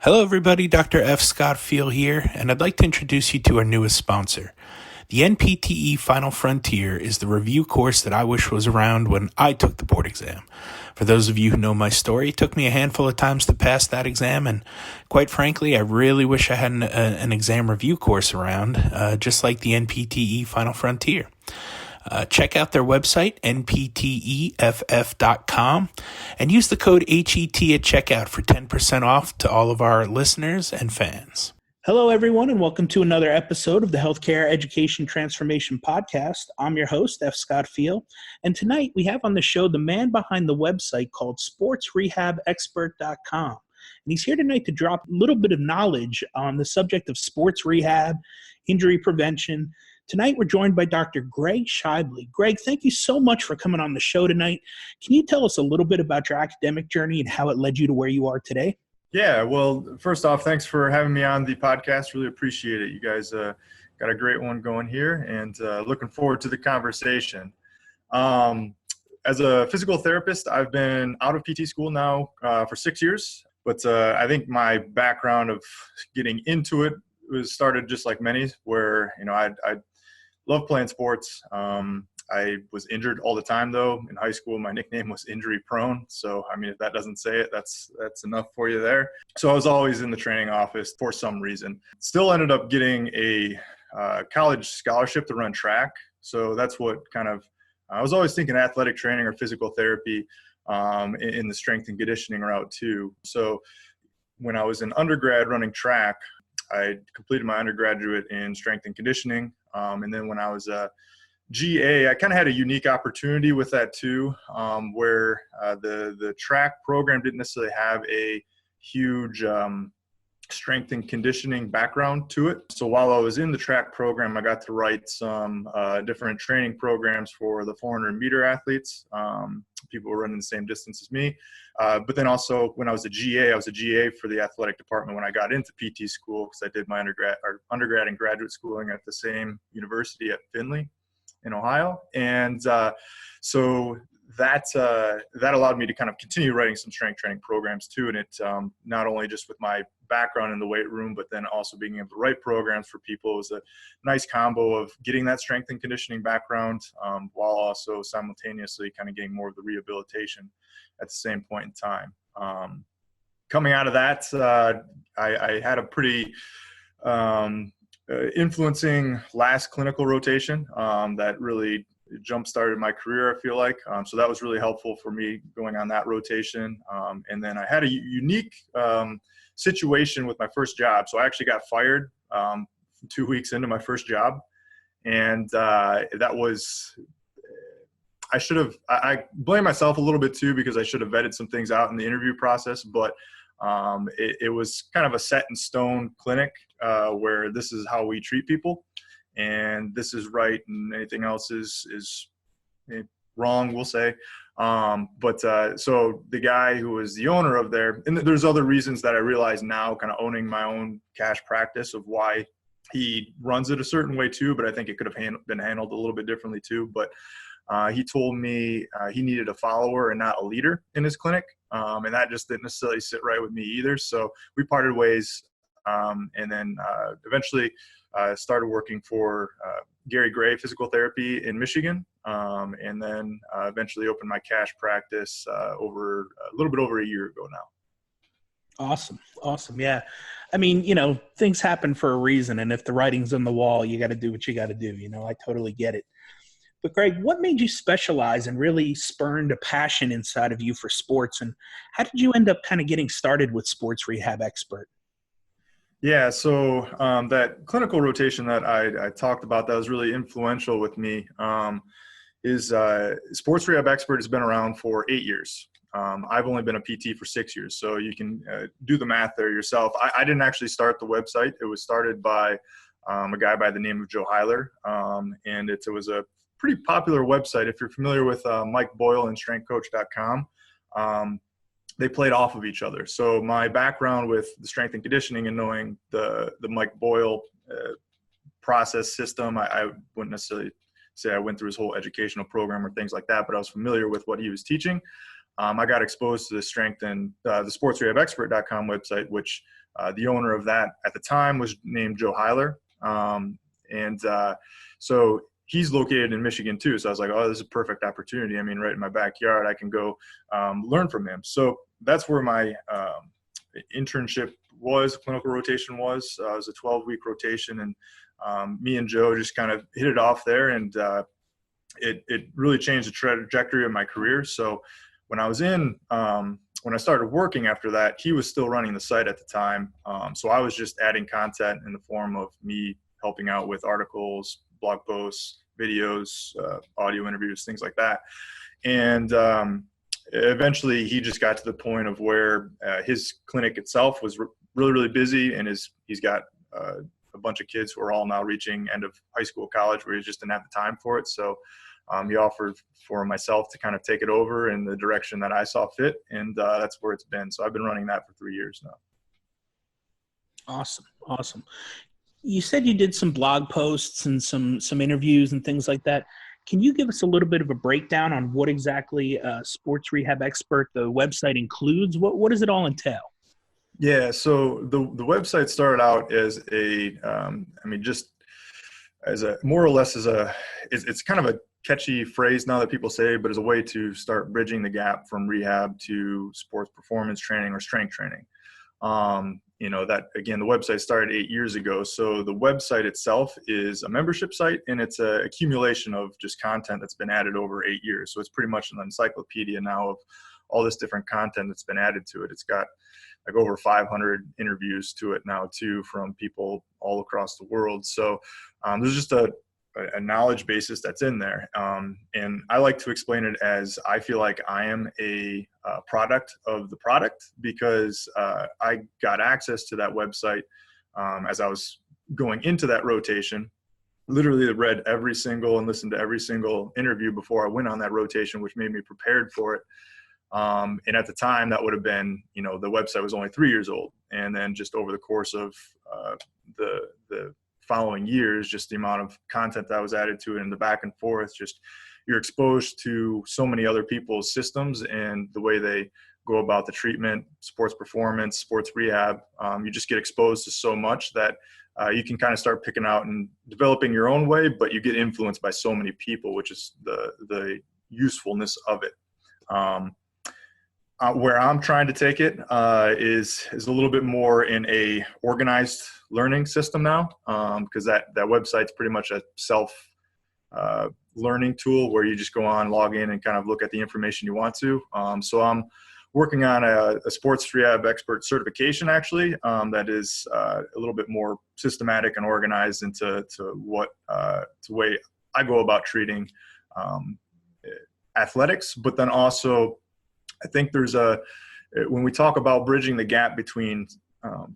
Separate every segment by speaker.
Speaker 1: Hello everybody, Dr. F. Scott Field here, and I'd like to introduce you to our newest sponsor. The NPTE Final Frontier is the review course that I wish was around when I took the board exam. For those of you who know my story, it took me a handful of times to pass that exam, and quite frankly, I really wish I had an exam review course around, just like the NPTE Final Frontier. Check out their website, npteff.com, and use the code HET at checkout for 10% off to all of our listeners and fans. Hello, everyone, and welcome to another episode of the Healthcare Education Transformation Podcast. I'm your host, F. Scott Field, and tonight we have on the show the man behind the website called sportsrehabexpert.com. And he's here tonight to drop a little bit of knowledge on the subject of sports rehab, injury prevention. Tonight, we're joined by Dr. Greg Schaible. Greg, thank you so much for coming on the show tonight. Can you tell us a little bit about your academic journey and how it led you to where you are today?
Speaker 2: Yeah, well, first off, thanks for having me on the podcast. Really appreciate it. You guys got a great one going here, and looking forward to the conversation. As a physical therapist, I've been out of PT school now for 6 years, but I think my background of getting into it was started just like many, where I love playing sports. I was injured all the time, though. In high school, my nickname was injury prone. So, I mean, if that doesn't say it, that's enough for you there. So I was always in the training office for some reason. Still ended up getting a college scholarship to run track. So that's what I was always thinking athletic training or physical therapy in the strength and conditioning route too. So when I was in undergrad running track, I completed my undergraduate in strength and conditioning. And then when I was a GA, I kind of had a unique opportunity with that too, where the track program didn't necessarily have a huge strength and conditioning background to it. So while I was in the track program, I got to write some different training programs for the 400-meter athletes, people who were running the same distance as me. But then also when I was a GA for the athletic department when I got into PT school, because I did my undergrad and graduate schooling at the same university at Findlay in Ohio. And so that allowed me to kind of continue writing some strength training programs too. And it not only just with my background in the weight room, but then also being able to write programs for people. It was a nice combo of getting that strength and conditioning background while also simultaneously kind of getting more of the rehabilitation at the same point in time. Coming out of that, I had a pretty influencing last clinical rotation that really jump-started my career, I feel like. So that was really helpful for me going on that rotation. And then I had a unique situation with my first job. So I actually got fired 2 weeks into my first job. And that was I blame myself a little bit too, because I should have vetted some things out in the interview process, but it was kind of a set in stone clinic where this is how we treat people and this is right and anything else is wrong, we'll say. So the guy who was the owner of there, and there's other reasons that I realize now, kind of owning my own cash practice, of why he runs it a certain way too, but I think it could have been handled a little bit differently too. But he told me he needed a follower and not a leader in his clinic. And that just didn't necessarily sit right with me either. So we parted ways. And then eventually started working for Gary Gray Physical Therapy in Michigan. And then eventually opened my cash practice a little bit over a year ago now.
Speaker 1: Awesome. Yeah. I mean, things happen for a reason. And if the writing's on the wall, you got to do what you got to do. I totally get it. But Greg, what made you specialize and really spurned a passion inside of you for sports? And how did you end up kind of getting started with Sports Rehab Expert?
Speaker 2: Yeah, so that clinical rotation that I talked about that was really influential with me is Sports Rehab Expert has been around for 8 years. I've only been a PT for 6 years, so you can do the math there yourself. I didn't actually start the website. It was started by a guy by the name of Joe Heiler, and it was a pretty popular website. If you're familiar with Mike Boyle and strengthcoach.com, they played off of each other. So my background with the strength and conditioning and knowing the Mike Boyle process system, I wouldn't necessarily say I went through his whole educational program or things like that, but I was familiar with what he was teaching. I got exposed to the strength and the sportsrehabexpert.com website, which The owner of that at the time was named Joe Heiler. So he's located in Michigan too. So I was like, oh, this is a perfect opportunity. I mean, right in my backyard, I can go learn from him. So that's where my internship was, clinical rotation was. It was a 12-week rotation, and me and Joe just kind of hit it off there, and it really changed the trajectory of my career. So when I was when I started working after that, he was still running the site at the time. So I was just adding content in the form of me helping out with articles, blog posts, videos, audio interviews, things like that. And eventually he just got to the point of where his clinic itself was really, really busy, and he's got a bunch of kids who are all now reaching end of high school, college, where he just didn't have the time for it. So he offered for myself to kind of take it over in the direction that I saw fit, and that's where it's been. So I've been running that for 3 years now.
Speaker 1: Awesome. You said you did some blog posts and some interviews and things like that. Can you give us a little bit of a breakdown on what exactly Sports Rehab Expert, the website, includes? What does it all entail?
Speaker 2: Yeah, so the website started out as just as a more or less it's kind of a catchy phrase now that people say, but as a way to start bridging the gap from rehab to sports performance training or strength training. That again, the website started 8 years ago. So the website itself is a membership site, and it's an accumulation of just content that's been added over 8 years. So it's pretty much an encyclopedia now of all this different content that's been added to it. It's got like over 500 interviews to it now too, from people all across the world. So there's just a knowledge basis that's in there. And I like to explain it as I feel like I am a product of the product, because I got access to that website as I was going into that rotation. Literally read every single and listened to every single interview before I went on that rotation, which made me prepared for it. And at the time that would have been, the website was only 3 years old. And then just over the course of the following years, just the amount of content that was added to it and the back and forth, just you're exposed to so many other people's systems and the way they go about the treatment, sports performance, sports rehab. You just get exposed to so much that you can kind of start picking out and developing your own way, but you get influenced by so many people, which is the usefulness of it. Where I'm trying to take it is a little bit more in a organized learning system now, because that website's pretty much a self learning tool where you just go on, log in, and kind of look at the information you want to. So I'm working on a sports rehab expert certification, actually, that is a little bit more systematic and organized into what the way I go about treating athletics, but then also I think when we talk about bridging the gap between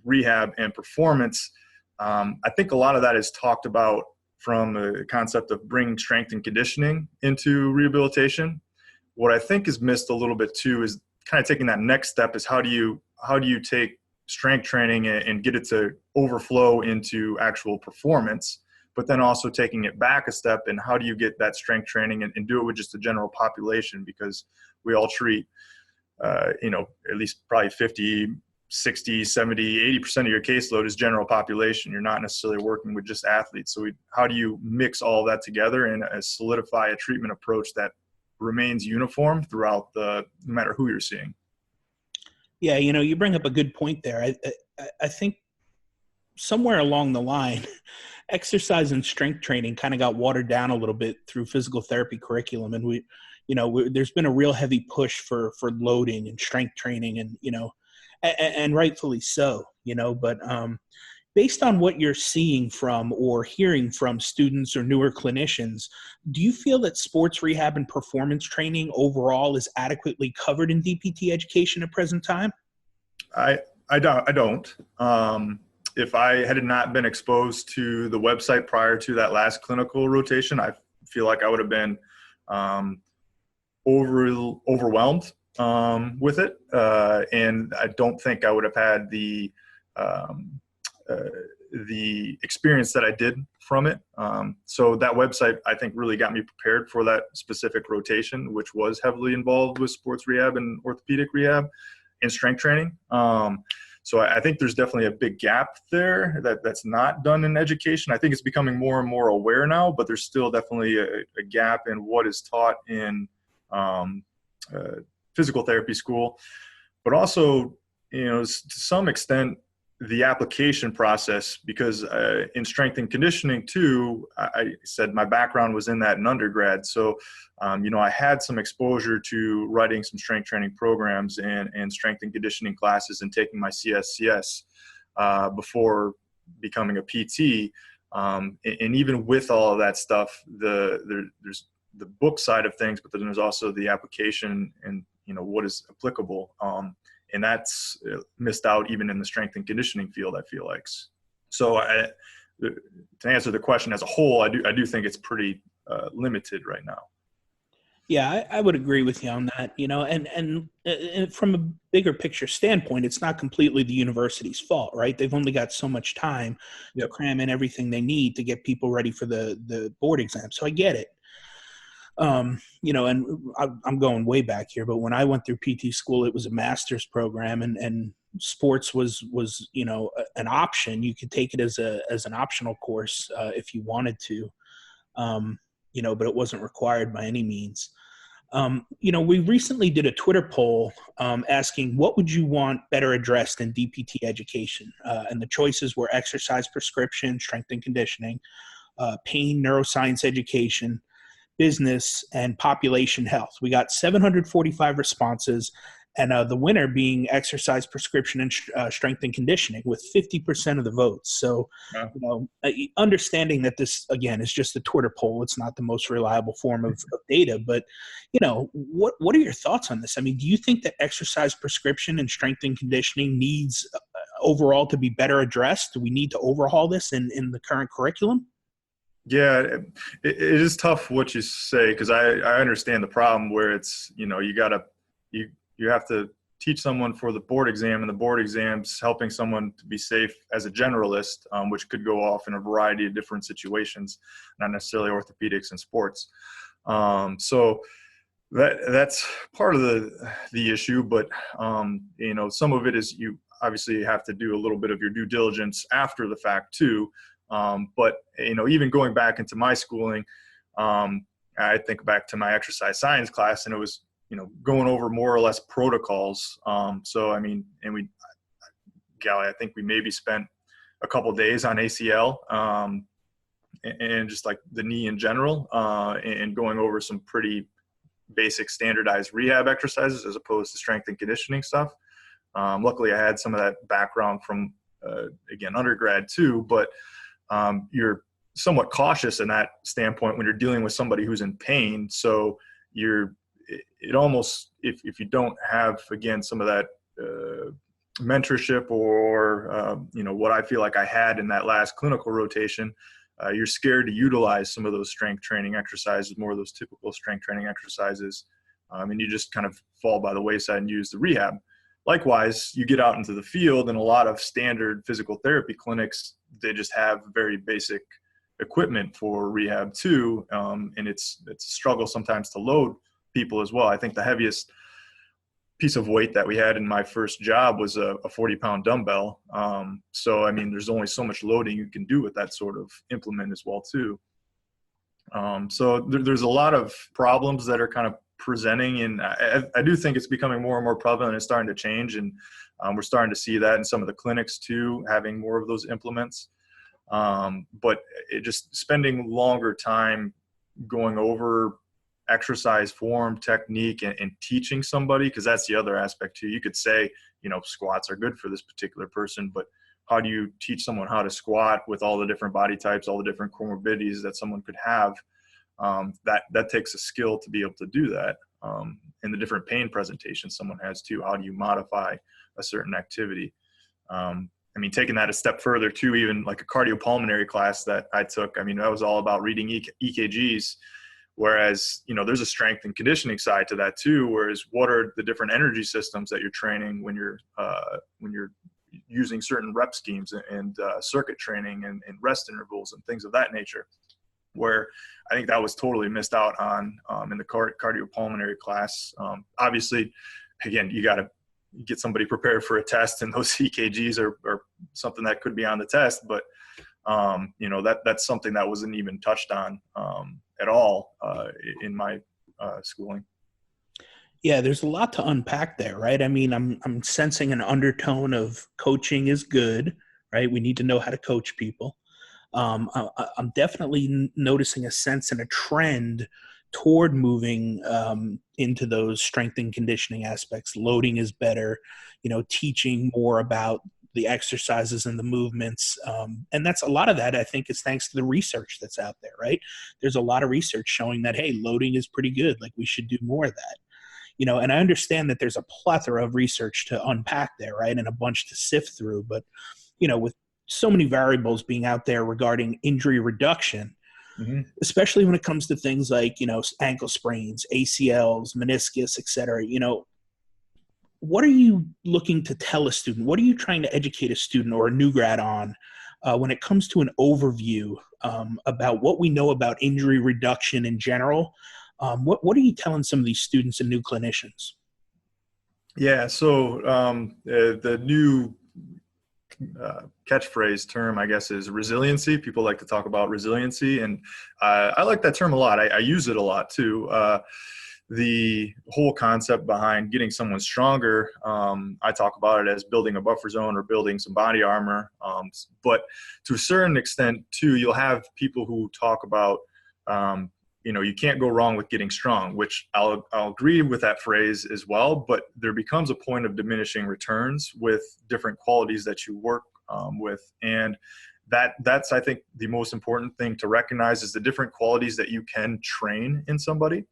Speaker 2: rehab and performance, I think a lot of that is talked about from the concept of bringing strength and conditioning into rehabilitation. What I think is missed a little bit too is kind of taking that next step is how do you take strength training and get it to overflow into actual performance, but then also taking it back a step, and how do you get that strength training and do it with just the general population, because we all treat, at least probably 50, 60, 70, 80% of your caseload is general population. You're not necessarily working with just athletes. So how do you mix all that together and solidify a treatment approach that remains uniform throughout no matter who you're seeing?
Speaker 1: Yeah, you bring up a good point there. I think somewhere along the line, exercise and strength training kind of got watered down a little bit through physical therapy curriculum. And there's been a real heavy push for loading and strength training, and, and rightfully so, but based on what you're seeing from or hearing from students or newer clinicians, do you feel that sports rehab and performance training overall is adequately covered in DPT education at present time?
Speaker 2: I don't. If I had not been exposed to the website prior to that last clinical rotation, I feel like I would have been overwhelmed with it, and I don't think I would have had the experience that I did from it. So that website, I think, really got me prepared for that specific rotation, which was heavily involved with sports rehab and orthopedic rehab and strength training. So I think there's definitely a big gap there that's not done in education. I think it's becoming more and more aware now, but there's still definitely a gap in what is taught in physical therapy school, but also, to some extent, the application process, because in strength and conditioning too, I said my background was in that in undergrad. So, I had some exposure to writing some strength training programs and strength and conditioning classes and taking my CSCS before becoming a PT. And even with all of that stuff, there's the book side of things, but then there's also the application and, what is applicable. And that's missed out even in the strength and conditioning field, I feel like. So to answer the question as a whole, I do think it's pretty limited right now.
Speaker 1: Yeah, I would agree with you on that, and from a bigger picture standpoint, it's not completely the university's fault, right? They've only got so much time to cram in everything they need to get people ready for the board exam. So I get it. And I'm going way back here, but when I went through PT school, it was a master's program, and sports was an option. You could take it as an optional course if you wanted to, but it wasn't required by any means. We recently did a Twitter poll asking what would you want better addressed in DPT education, and the choices were exercise prescription, strength and conditioning, pain, neuroscience education, business, and population health. We got 745 responses, and the winner being exercise prescription and strength and conditioning with 50% of the votes. So, understanding that this, again, is just a Twitter poll, it's not the most reliable form of data, but, what are your thoughts on this? I mean, do you think that exercise prescription and strength and conditioning needs overall to be better addressed? Do we need to overhaul this in the current curriculum?
Speaker 2: Yeah, it is tough what you say, because I understand the problem where it's, you have to teach someone for the board exam, and the board exam's helping someone to be safe as a generalist, which could go off in a variety of different situations, not necessarily orthopedics and sports. So that's part of the issue, but some of it is you obviously have to do a little bit of your due diligence after the fact too. But even going back into my schooling, I think back to my exercise science class, and it was, going over more or less protocols. So, I mean, and I think we maybe spent a couple days on ACL, and just like the knee in general, and going over some pretty basic standardized rehab exercises as opposed to strength and conditioning stuff. Luckily I had some of that background from, again, undergrad too, but you're somewhat cautious in that standpoint when you're dealing with somebody who's in pain. So it almost, if you don't have, again, some of that mentorship or, what I feel like I had in that last clinical rotation, you're scared to utilize some of those strength training exercises, more of those typical strength training exercises. And you just kind of fall by the wayside and use the rehab. Likewise, you get out into the field, and a lot of standard physical therapy clinics, they just have very basic equipment for rehab too. And it's a struggle sometimes to load people as well. I think the heaviest piece of weight that we had in my first job was a 40-pound dumbbell. So, I mean, there's only so much loading you can do with that sort of implement as well too. So there's a lot of problems that are kind of presenting, and I do think it's becoming more and more prevalent, and it's starting to change, and we're starting to see that in some of the clinics too, having more of those implements. But it just spending longer time going over exercise form, technique, and teaching somebody, because that's the other aspect too. You could say, squats are good for this particular person, but how do you teach someone how to squat with all the different body types, all the different comorbidities that someone could have? That takes a skill to be able to do that. And the different pain presentations someone has too. How do you modify a certain activity? I mean, taking that a step further too, even like a cardiopulmonary class that I took, I mean, that was all about reading EKGs. Whereas, there's a strength and conditioning side to that too. Whereas, what are the different energy systems that you're training when you're using certain rep schemes and circuit training and rest intervals and things of that nature? Where I think that was totally missed out on in the cardiopulmonary class. Obviously, again, you got to get somebody prepared for a test, and those EKGs are something that could be on the test. But, that's something that wasn't even touched on at all in my schooling.
Speaker 1: Yeah, there's a lot to unpack there, right? I mean, I'm sensing an undertone of coaching is good, right? We need to know how to coach people. I'm definitely noticing a sense and a trend toward moving into those strength and conditioning aspects. Loading is better, teaching more about the exercises and the movements. And that's a lot of that, I think, is thanks to the research that's out there, right? There's a lot of research showing that, hey, loading is pretty good. Like, we should do more of that. And I understand that there's a plethora of research to unpack there, right? And a bunch to sift through. But, with so many variables being out there regarding injury reduction, especially when it comes to things like, ankle sprains, ACLs, meniscus, et cetera, what are you looking to tell a student? What are you trying to educate a student or a new grad on when it comes to an overview about what we know about injury reduction in general? What are you telling some of these students and new clinicians?
Speaker 2: Yeah, so the new catchphrase term, I guess, is resiliency. People like to talk about resiliency, and I like that term a lot. I use it a lot too. The whole concept behind getting someone stronger, I talk about it as building a buffer zone or building some body armor. But to a certain extent too, you'll have people who talk about you can't go wrong with getting strong, which I'll agree with that phrase as well, but there becomes a point of diminishing returns with different qualities that you work with. And that's, I think, the most important thing to recognize is the different qualities that you can train in somebody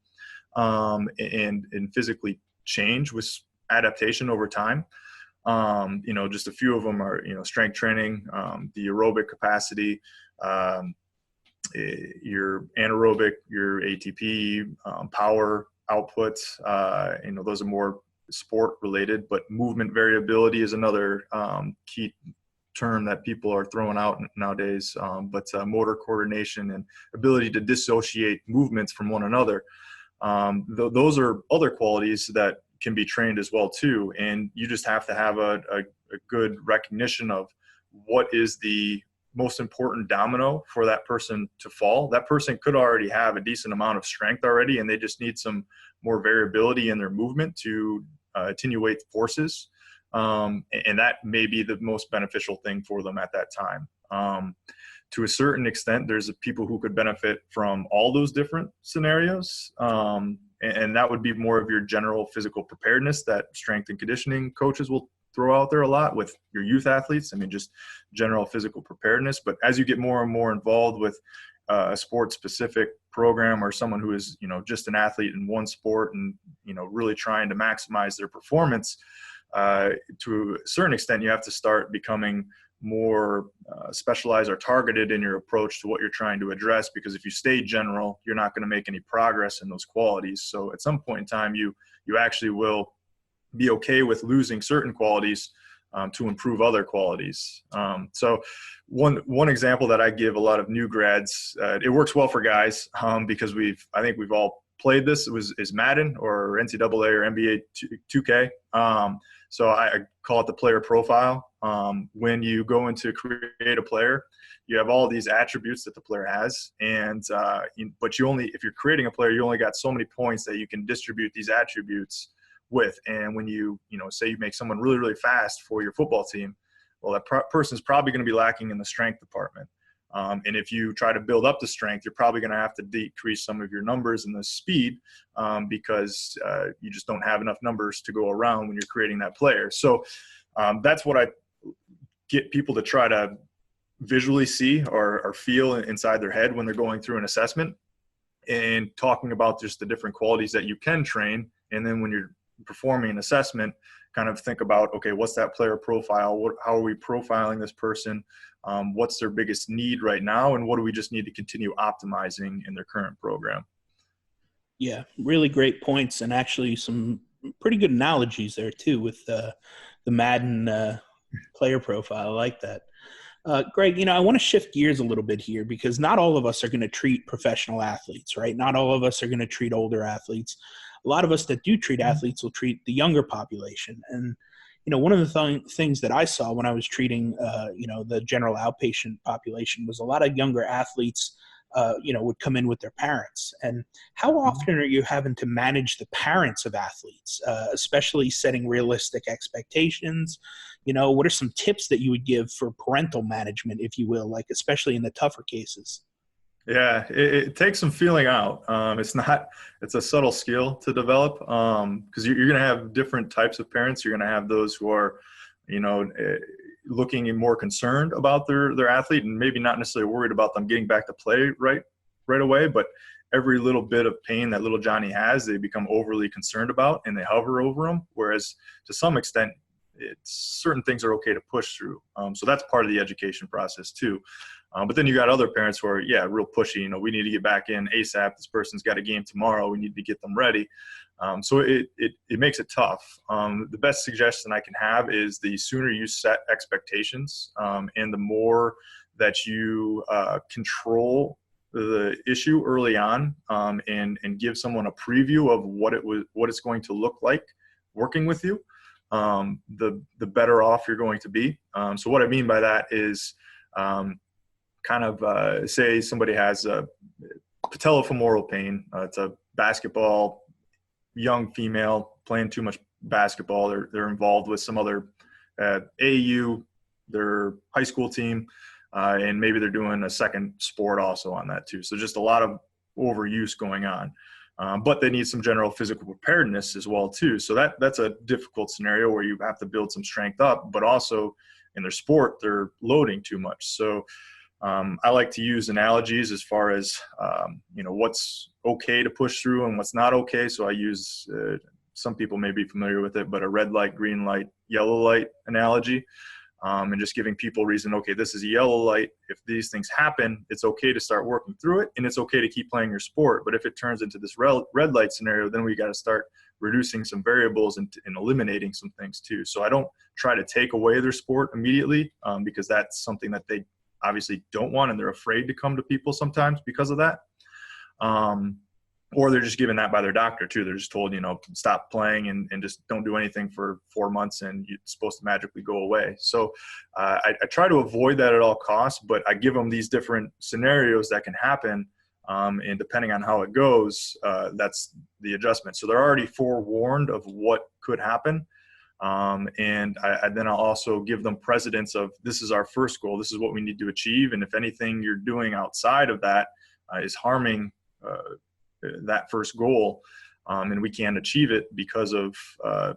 Speaker 2: and physically change with adaptation over time. Just a few of them are, strength training, the aerobic capacity, your anaerobic, your ATP, power outputs, those are more sport related, but movement variability is another key term that people are throwing out nowadays. But motor coordination and ability to dissociate movements from one another. Those are other qualities that can be trained as well too. And you just have to have a good recognition of what is the most important domino for that person to fall. That person could already have a decent amount of strength already, and they just need some more variability in their movement to attenuate forces. And that may be the most beneficial thing for them at that time. To a certain extent, there's people who could benefit from all those different scenarios. And that would be more of your general physical preparedness that strength and conditioning coaches will throw out there a lot with your youth athletes. I mean, just general physical preparedness. But as you get more and more involved with a sport specific program or someone who is, just an athlete in one sport and, really trying to maximize their performance, to a certain extent, you have to start becoming more specialized or targeted in your approach to what you're trying to address, because if you stay general, you're not going to make any progress in those qualities. So at some point in time, you actually will be okay with losing certain qualities to improve other qualities. So one example that I give a lot of new grads, it works well for guys because I think we've all played this. Is Madden or NCAA or NBA 2K. So I call it the player profile. When you go into create a player, you have all these attributes that the player has, and but if you're creating a player, you only got so many points that you can distribute these attributes with. And when you say you make someone really, really fast for your football team, well, that person's probably going to be lacking in the strength department. And if you try to build up the strength, you're probably going to have to decrease some of your numbers and the speed because you just don't have enough numbers to go around when you're creating that player. So that's what I get people to try to visually see or feel inside their head when they're going through an assessment and talking about just the different qualities that you can train. And then when you're performing an assessment, kind of think about, okay, what's that player profile? How are we profiling this person? What's their biggest need right now? And what do we just need to continue optimizing in their current program?
Speaker 1: Yeah, really great points, and actually some pretty good analogies there too with the Madden player profile. I like that. Greg, I want to shift gears a little bit here because not all of us are going to treat professional athletes, right? Not all of us are going to treat older athletes. A lot of us that do treat athletes will treat the younger population. And one of the things that I saw when I was treating, the general outpatient population was a lot of younger athletes, would come in with their parents. And how often are you having to manage the parents of athletes, especially setting realistic expectations? What are some tips that you would give for parental management, if you will, like especially in the tougher cases?
Speaker 2: Yeah, it takes some feeling out. It's a subtle skill to develop, because you're going to have different types of parents. You're going to have those who are, looking and more concerned about their athlete, and maybe not necessarily worried about them getting back to play right away, but every little bit of pain that little Johnny has, they become overly concerned about and they hover over him. Whereas to some extent, certain things are okay to push through. So that's part of the education process too. But then you got other parents who are, real pushy. We need to get back in ASAP. This person's got a game tomorrow. We need to get them ready. So it makes it tough. The best suggestion I can have is the sooner you set expectations, and the more that you control the issue early on, and give someone a preview of what it's going to look like working with you, the better off you're going to be. So what I mean by that is, say somebody has a patellofemoral pain. It's a basketball, young female playing too much basketball. They're involved with some other AAU, their high school team, and maybe they're doing a second sport also on that too. So just a lot of overuse going on. But they need some general physical preparedness as well too. So that's a difficult scenario where you have to build some strength up, but also in their sport, they're loading too much. So I like to use analogies as far as, what's okay to push through and what's not okay. So I use, some people may be familiar with it, but a red light, green light, yellow light analogy, and just giving people reason, okay, this is a yellow light. If these things happen, it's okay to start working through it, and it's okay to keep playing your sport. But if it turns into this red light scenario, then we got to start reducing some variables and eliminating some things too. So I don't try to take away their sport immediately, because that's something that they obviously don't want, and they're afraid to come to people sometimes because of that. Or they're just given that by their doctor too. They're just told, stop playing and just don't do anything for 4 months and it's supposed to magically go away. So I try to avoid that at all costs, but I give them these different scenarios that can happen. And depending on how it goes, that's the adjustment. So they're already forewarned of what could happen. And then I'll also give them precedence of, this is our first goal. This is what we need to achieve. And if anything you're doing outside of that is harming that first goal, and we can't achieve it because of,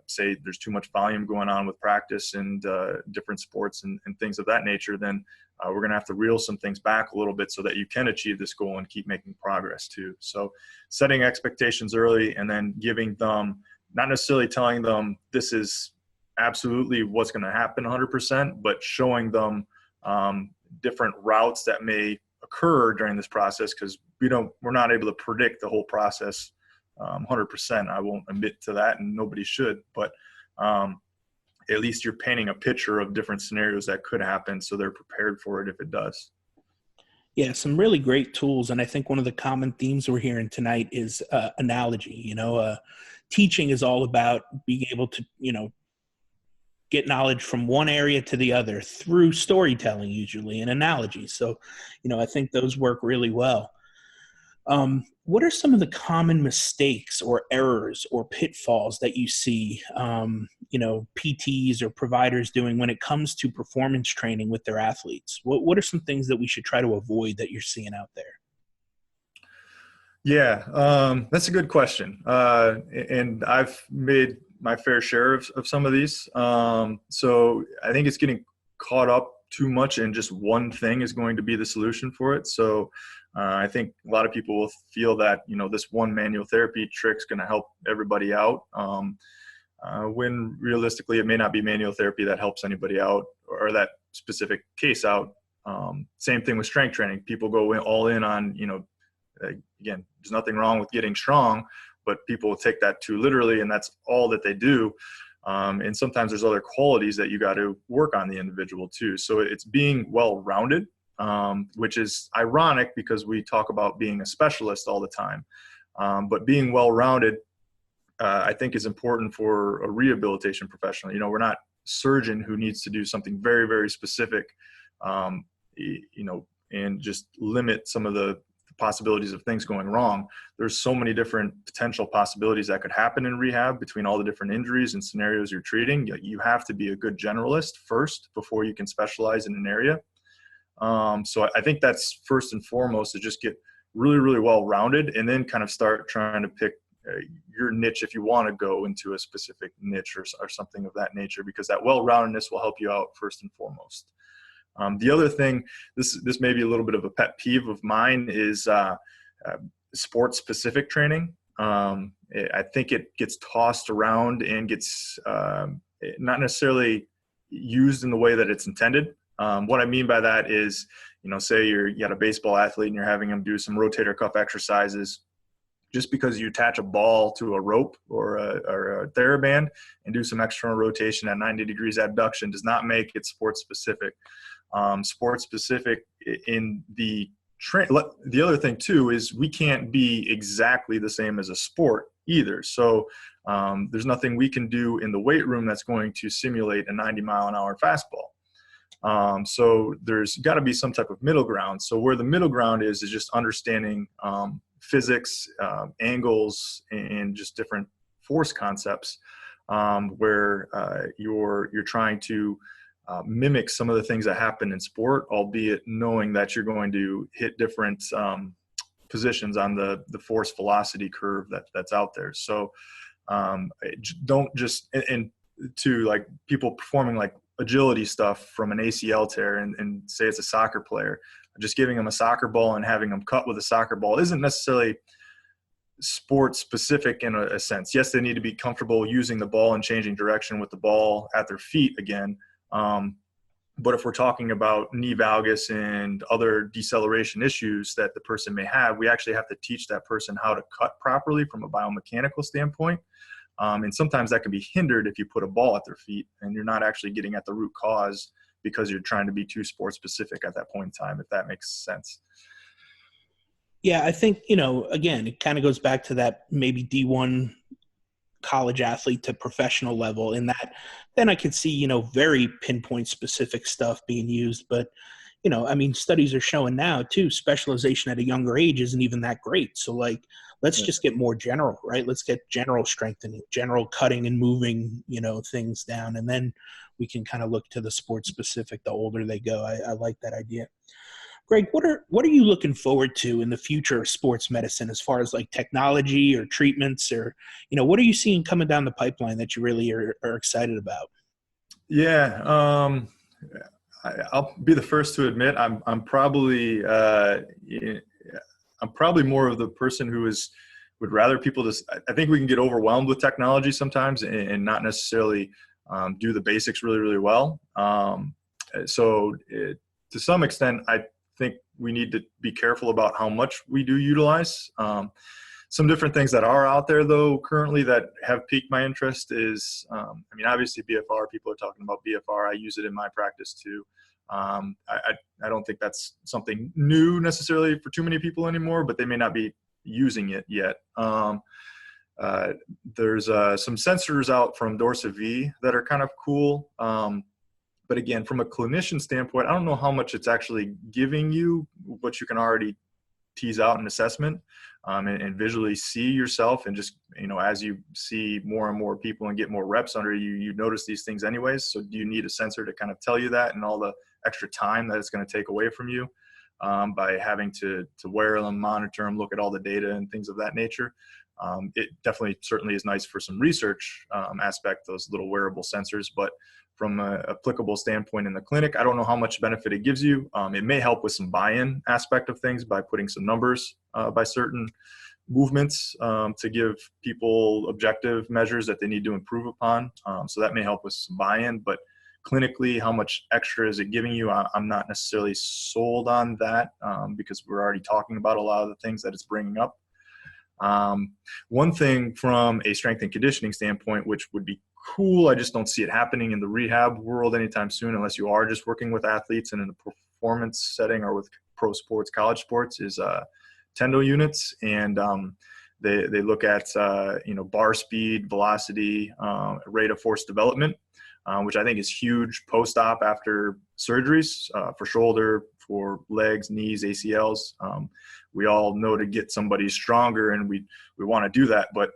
Speaker 2: say, there's too much volume going on with practice and different sports and things of that nature, then we're going to have to reel some things back a little bit so that you can achieve this goal and keep making progress too. So setting expectations early, and then giving them, not necessarily telling them this is absolutely what's going to happen 100%, but showing them different routes that may occur during this process, because we're not able to predict the whole process 100%. I won't admit to that, and nobody should, but at least you're painting a picture of different scenarios that could happen so they're prepared for it if it does.
Speaker 1: Yeah, some really great tools. And I think one of the common themes we're hearing tonight is analogy. Teaching is all about being able to, get knowledge from one area to the other through storytelling, usually, and analogies. So, I think those work really well. What are some of the common mistakes or errors or pitfalls that you see, PTs or providers doing when it comes to performance training with their athletes? What are some things that we should try to avoid that you're seeing out there?
Speaker 2: Yeah, that's a good question. And I've made my fair share of some of these. So I think it's getting caught up too much in just one thing is going to be the solution for it. So I think a lot of people will feel that, this one manual therapy trick is going to help everybody out. When realistically, it may not be manual therapy that helps anybody out or that specific case out. Same thing with strength training. People go all in on, again, there's nothing wrong with getting strong, but people will take that too literally, and that's all that they do. And sometimes there's other qualities that you got to work on the individual too. So it's being well-rounded, which is ironic because we talk about being a specialist all the time. But being well-rounded, I think is important for a rehabilitation professional. We're not surgeon who needs to do something very, very specific, and just limit some of the possibilities of things going wrong. There's so many different potential possibilities that could happen in rehab between all the different injuries and scenarios you're treating. You have to be a good generalist first before you can specialize in an area. So I think that's first and foremost, to just get really, really well-rounded, and then kind of start trying to pick your niche if you want to go into a specific niche or something of that nature, because that well-roundedness will help you out first and foremost. The other thing, this may be a little bit of a pet peeve of mine, is sports-specific training. I think it gets tossed around and gets not necessarily used in the way that it's intended. What I mean by that is, say you got a baseball athlete and you're having them do some rotator cuff exercises. Just because you attach a ball to a rope or a TheraBand and do some external rotation at 90 degrees abduction does not make it sports-specific. Sports-specific in the other thing too is we can't be exactly the same as a sport either. So there's nothing we can do in the weight room that's going to simulate a 90-mile-an-hour fastball. So there's got to be some type of middle ground. So where the middle ground is just understanding physics, angles, and just different force concepts, where you're trying to mimic some of the things that happen in sport, albeit knowing that you're going to hit different positions on the force velocity curve that's out there. So don't just, and to like people performing like agility stuff from an ACL tear and say it's a soccer player, just giving them a soccer ball and having them cut with a soccer ball isn't necessarily sport specific in a sense. Yes, they need to be comfortable using the ball and changing direction with the ball at their feet again. But if we're talking about knee valgus and other deceleration issues that the person may have, we actually have to teach that person how to cut properly from a biomechanical standpoint. And sometimes that can be hindered if you put a ball at their feet and you're not actually getting at the root cause because you're trying to be too sport specific at that point in time, if that makes sense.
Speaker 1: Yeah, I think, again, it kind of goes back to that maybe D1 college athlete to professional level, in that then I could see, very pinpoint specific stuff being used. But, studies are showing now too, specialization at a younger age isn't even that great. So let's just get more general, right? Let's get general strengthening, general cutting and moving, things down. And then we can kind of look to the sport specific the older they go. I like that idea. Greg, what are you looking forward to in the future of sports medicine as far as like technology or treatments, or, what are you seeing coming down the pipeline that you really are excited about?
Speaker 2: Yeah. I'll be the first to admit I'm probably more of the person who would rather people just, I think we can get overwhelmed with technology sometimes and not necessarily do the basics really, really well. To some extent, I think we need to be careful about how much we do utilize. Some different things that are out there, though, currently that have piqued my interest is, obviously BFR, people are talking about BFR. I use it in my practice too. I don't think that's something new necessarily for too many people anymore, but they may not be using it yet. There's some sensors out from Dorsa V that are kind of cool. But again, from a clinician standpoint, I don't know how much it's actually giving you, what you can already tease out an assessment and visually see yourself. And just, as you see more and more people and get more reps under you, you notice these things anyways. So do you need a sensor to kind of tell you that, and all the extra time that it's going to take away from you by having to wear them, monitor them, look at all the data and things of that nature? It definitely certainly is nice for some research aspect, those little wearable sensors, but from an applicable standpoint in the clinic, I don't know how much benefit it gives you. It may help with some buy-in aspect of things by putting some numbers by certain movements to give people objective measures that they need to improve upon. So that may help with some buy-in, but clinically, how much extra is it giving you? I'm not necessarily sold on that because we're already talking about a lot of the things that it's bringing up. One thing from a strength and conditioning standpoint, which would be cool, I just don't see it happening in the rehab world anytime soon, unless you are just working with athletes and in a performance setting or with pro sports, college sports, is tendo units. And they look at bar speed, velocity, rate of force development. which I think is huge post-op after surgeries, for shoulder, for legs, knees, ACLs. We all know to get somebody stronger, and we want to do that, but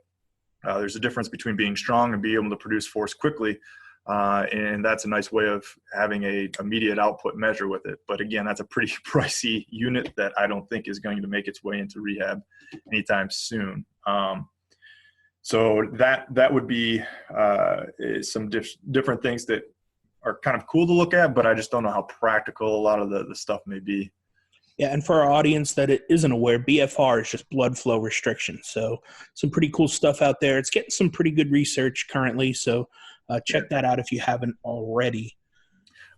Speaker 2: there's a difference between being strong and being able to produce force quickly. And that's a nice way of having a immediate output measure with it. But again, that's a pretty pricey unit that I don't think is going to make its way into rehab anytime soon. So that would be some different things that are kind of cool to look at, but I just don't know how practical a lot of the stuff may be.
Speaker 1: Yeah, and for our audience that isn't aware, BFR is just blood flow restriction. So some pretty cool stuff out there. It's getting some pretty good research currently, so check that out if you haven't already.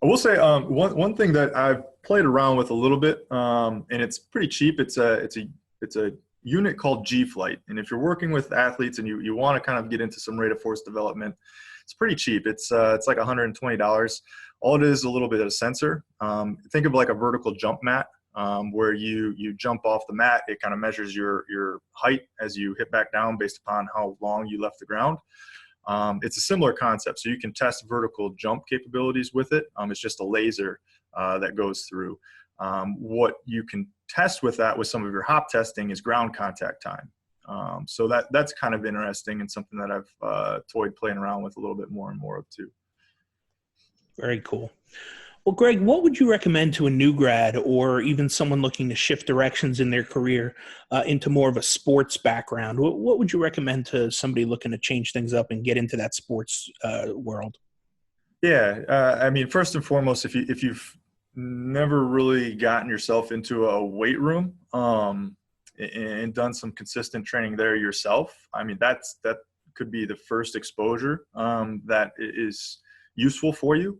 Speaker 2: I will say one thing that I've played around with a little bit, and it's pretty cheap. It's a unit called G-Flight, and if you're working with athletes and you want to kind of get into some rate of force development, it's pretty cheap. It's like $120. All it is a little bit of a sensor. Think of like a vertical jump mat. Where you jump off the mat, it kind of measures your height as you hit back down based upon how long you left the ground. It's a similar concept. So you can test vertical jump capabilities with it. It's just a laser that goes through. What you can test with that with some of your hop testing is ground contact time. So that's kind of interesting and something that I've toyed playing around with a little bit more and more of too.
Speaker 1: Very cool. Well, Greg, what would you recommend to a new grad or even someone looking to shift directions in their career into more of a sports background? What would you recommend to somebody looking to change things up and get into that sports world?
Speaker 2: Yeah, I mean, first and foremost, if you've never really gotten yourself into a weight room and done some consistent training there yourself, I mean, that could be the first exposure that is useful for you.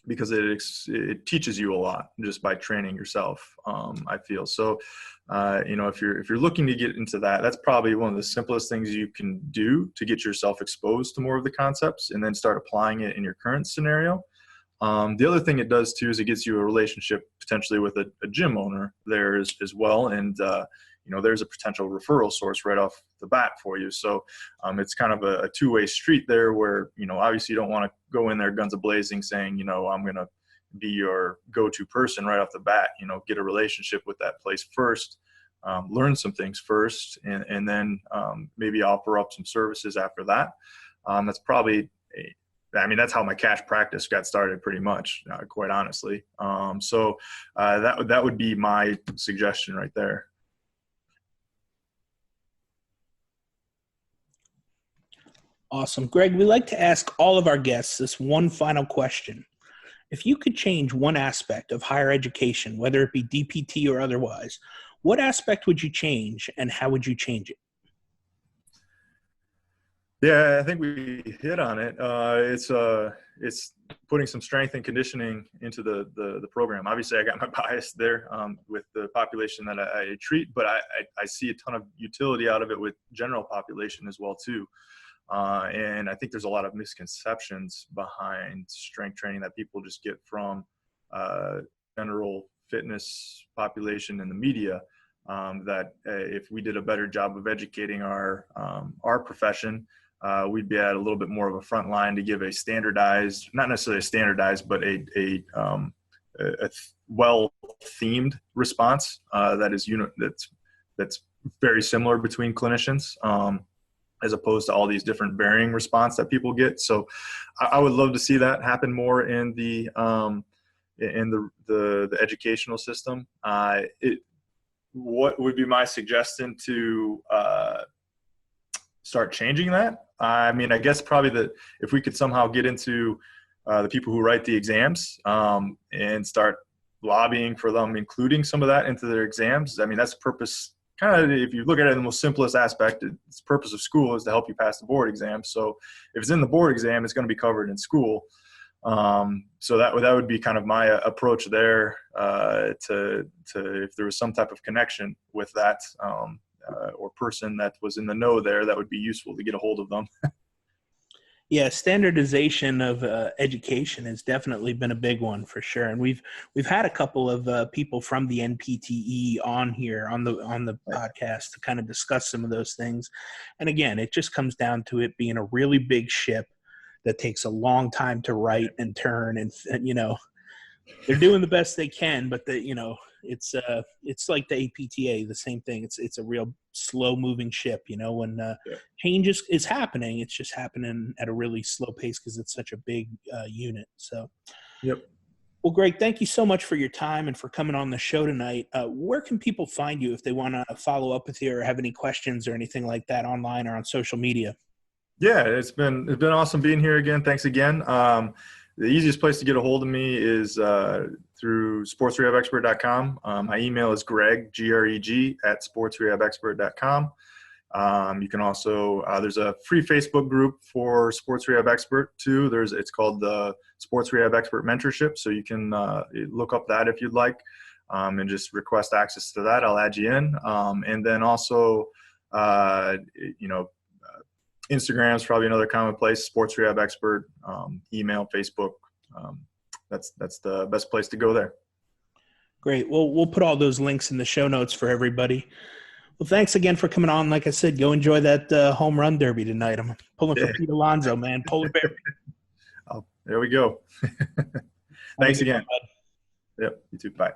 Speaker 2: Because it teaches you a lot just by training yourself, I feel. So, if you're looking to get into that, that's probably one of the simplest things you can do to get yourself exposed to more of the concepts and then start applying it in your current scenario. The other thing it does too is it gets you a relationship potentially with a gym owner there as well. And, there's a potential referral source right off the bat for you. So it's kind of a two-way street there where, obviously you don't want to go in there guns a-blazing saying, I'm going to be your go-to person right off the bat, get a relationship with that place first, learn some things first, and then maybe offer up some services after that. That's probably that's how my cash practice got started pretty much, quite honestly. So that would be my suggestion right there.
Speaker 1: Awesome. Greg, we like to ask all of our guests this one final question. If you could change one aspect of higher education, whether it be DPT or otherwise, what aspect would you change and how would you change it?
Speaker 2: Yeah, I think we hit on it. It's putting some strength and conditioning into the program. Obviously, I got my bias there with the population that I treat, but I see a ton of utility out of it with general population as well too. And I think there's a lot of misconceptions behind strength training that people just get from general fitness population in the media. That if we did a better job of educating our profession, we'd be at a little bit more of a front line to give a standardized, not necessarily a standardized, but a well-themed response that's very similar between clinicians. As opposed to all these different varying response that people get. So I would love to see that happen more in the educational system. What would be my suggestion to start changing that? I mean, I guess probably if we could somehow get into the people who write the exams and start lobbying for them, including some of that into their exams. I mean, that's the purpose. Kind of, if you look at it in the most simplest aspect, the purpose of school is to help you pass the board exam. So if it's in the board exam, it's going to be covered in school. So that would be kind of my approach there to if there was some type of connection with that or person that was in the know there, that would be useful to get a hold of them.
Speaker 1: Yeah, standardization of education has definitely been a big one for sure, and we've had a couple of people from the NPTE on here on the podcast to kind of discuss some of those things. And again, it just comes down to it being a really big ship that takes a long time to write and turn, and they're doing the best they can, but it's like the APTA, the same thing. It's a real slow moving ship, when change is happening, it's just happening at a really slow pace because it's such a big unit. So,
Speaker 2: yep.
Speaker 1: Well, Greg, thank you so much for your time and for coming on the show tonight. Where can people find you if they want to follow up with you or have any questions or anything like that online or on social media?
Speaker 2: Yeah, it's been awesome being here again. Thanks again. The easiest place to get a hold of me is through sportsrehabexpert.com. My email is greg, Greg, at sportsrehabexpert.com. You can also, there's a free Facebook group for Sports Rehab Expert too. It's called the Sports Rehab Expert Mentorship. So you can look up that if you'd like, and just request access to that. I'll add you in. And then also, Instagram is probably another common place. Sports Rehab Expert, email, Facebook. That's the best place to go there.
Speaker 1: Great. Well, we'll put all those links in the show notes for everybody. Well, thanks again for coming on. Like I said, go enjoy that home run derby tonight. I'm pulling for Pete Alonso, man. Polar Bear.
Speaker 2: Oh, there we go. Thanks again. Yep. You too. Bye.